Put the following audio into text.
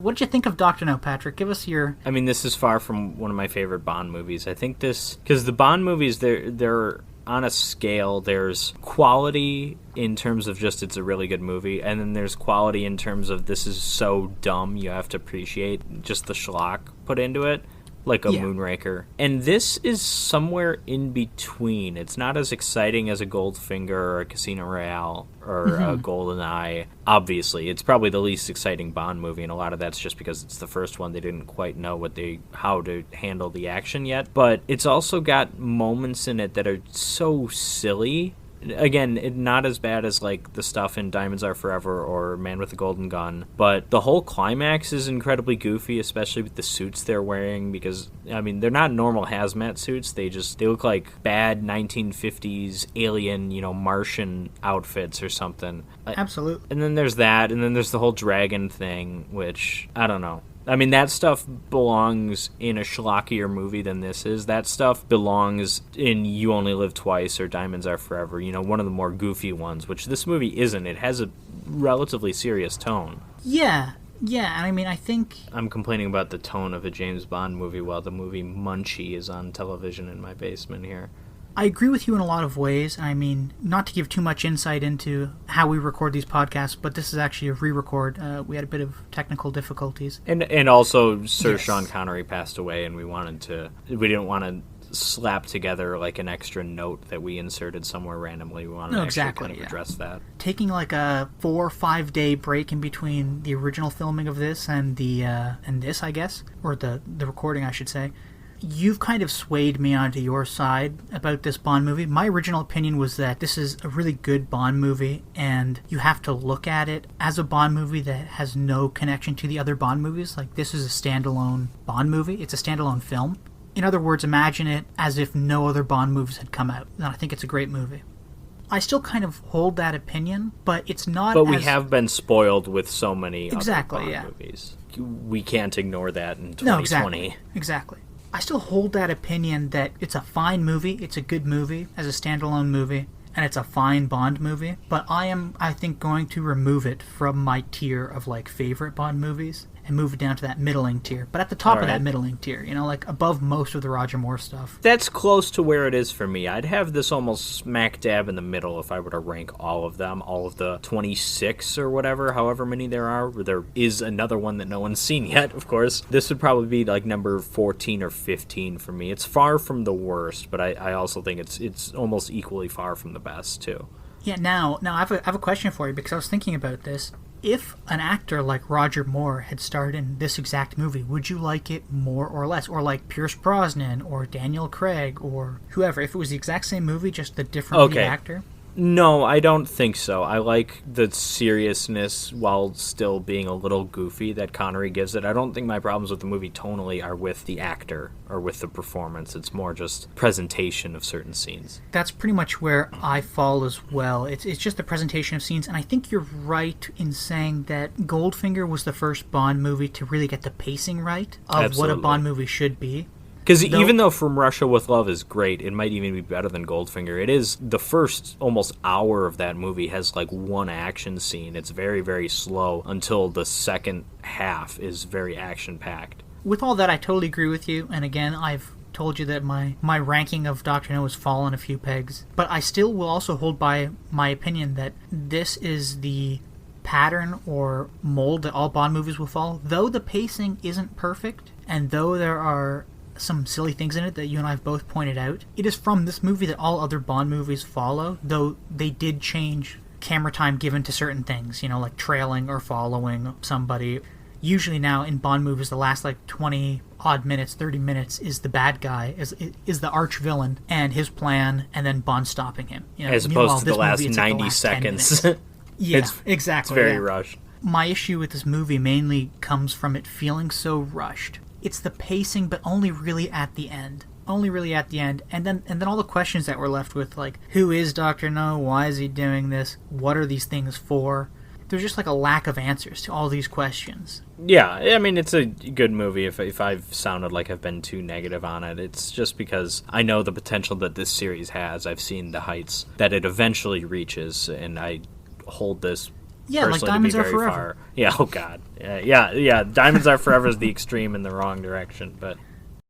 What did you think of Dr. No, Patrick? Give us your... I mean, this is far from one of my favorite Bond movies. I think this... Because the Bond movies, they're on a scale. There's quality in terms of just it's a really good movie, and then there's quality in terms of this is so dumb you have to appreciate just the schlock put into it. Like a Moonraker. And this is somewhere in between. It's not as exciting as a Goldfinger or a Casino Royale or a GoldenEye. Obviously, it's probably the least exciting Bond movie, and a lot of that's just because it's the first one. They didn't quite know how to handle the action yet. But it's also got moments in it that are so silly. Again, not as bad as like the stuff in Diamonds Are Forever or Man with the Golden Gun, but the whole climax is incredibly goofy, especially with the suits they're wearing, because I mean they're not normal hazmat suits. They look like bad 1950s alien, Martian outfits or something. Absolutely. And then there's that, and then there's the whole dragon thing, which I don't know. I mean, that stuff belongs in a schlockier movie than this is. That stuff belongs in You Only Live Twice or Diamonds Are Forever, one of the more goofy ones, which this movie isn't. It has a relatively serious tone. Yeah, and I mean, I think... I'm complaining about the tone of a James Bond movie while the movie Munchie is on television in my basement here. I agree with you in a lot of ways. I mean, not to give too much insight into how we record these podcasts, but this is actually a re-record. We had a bit of technical difficulties. And also Sir Sean Connery passed away, and we didn't want to slap together like an extra note that we inserted somewhere randomly. We wanted to actually kind of address that. Taking like a 4 or 5 day break in between the original filming of this and this, I guess, or the recording, I should say. You've kind of swayed me onto your side about this Bond movie. My original opinion was that this is a really good Bond movie, and you have to look at it as a Bond movie that has no connection to the other Bond movies. Like, this is a standalone Bond movie. It's a standalone film. In other words, imagine it as if no other Bond movies had come out. And I think it's a great movie. I still kind of hold that opinion, but it's not But we have been spoiled with so many other Bond yeah. movies. We can't ignore that in 2020. No, exactly. I still hold that opinion that it's a fine movie, it's a good movie as a standalone movie, and it's a fine Bond movie, but I think, going to remove it from my tier of, like, favorite Bond movies and move it down to that middling tier. But at the top of that middling tier, like above most of the Roger Moore stuff. That's close to where it is for me. I'd have this almost smack dab in the middle if I were to rank all of them, all of the 26 or whatever, however many there are. There is another one that no one's seen yet, of course. This would probably be like number 14 or 15 for me. It's far from the worst, but I also think it's almost equally far from the best, too. Yeah, now I have a question for you, because I was thinking about this. If an actor like Roger Moore had starred in this exact movie, would you like it more or less? Or like Pierce Brosnan or Daniel Craig or whoever. If it was the exact same movie, just a different lead actor? No, I don't think so. I like the seriousness while still being a little goofy that Connery gives it. I don't think my problems with the movie tonally are with the actor or with the performance. It's more just presentation of certain scenes. That's pretty much where I fall as well. It's just the presentation of scenes, and I think you're right in saying that Goldfinger was the first Bond movie to really get the pacing right of what a Bond movie should be. Because even though From Russia with Love is great, it might even be better than Goldfinger. It is, the first almost hour of that movie has like one action scene. It's very, very slow until the second half is very action-packed. With all that, I totally agree with you. And again, I've told you that my ranking of Dr. No has fallen a few pegs. But I still will also hold by my opinion that this is the pattern or mold that all Bond movies will follow. Though the pacing isn't perfect, and though there are some silly things in it that you and I have both pointed out, it is from this movie that all other Bond movies follow, though they did change camera time given to certain things, like trailing or following somebody. Usually now in Bond movies, the last like 20 odd minutes, 30 minutes is the bad guy, is the arch villain and his plan, and then Bond stopping him. As opposed to the last 90 seconds. Yeah, exactly. It's very rushed. My issue with this movie mainly comes from it feeling so rushed. It's the pacing, but only really at the end. And then all the questions that we're left with, like, who is Dr. No? Why is he doing this? What are these things for? There's just like a lack of answers to all these questions. Yeah, I mean, it's a good movie. If I've sounded like I've been too negative on it, it's just because I know the potential that this series has. I've seen the heights that it eventually reaches, and I hold this Yeah, like personally to Diamonds be Are very Forever. far. Yeah, oh god. Yeah, Diamonds Are Forever is the extreme in the wrong direction, but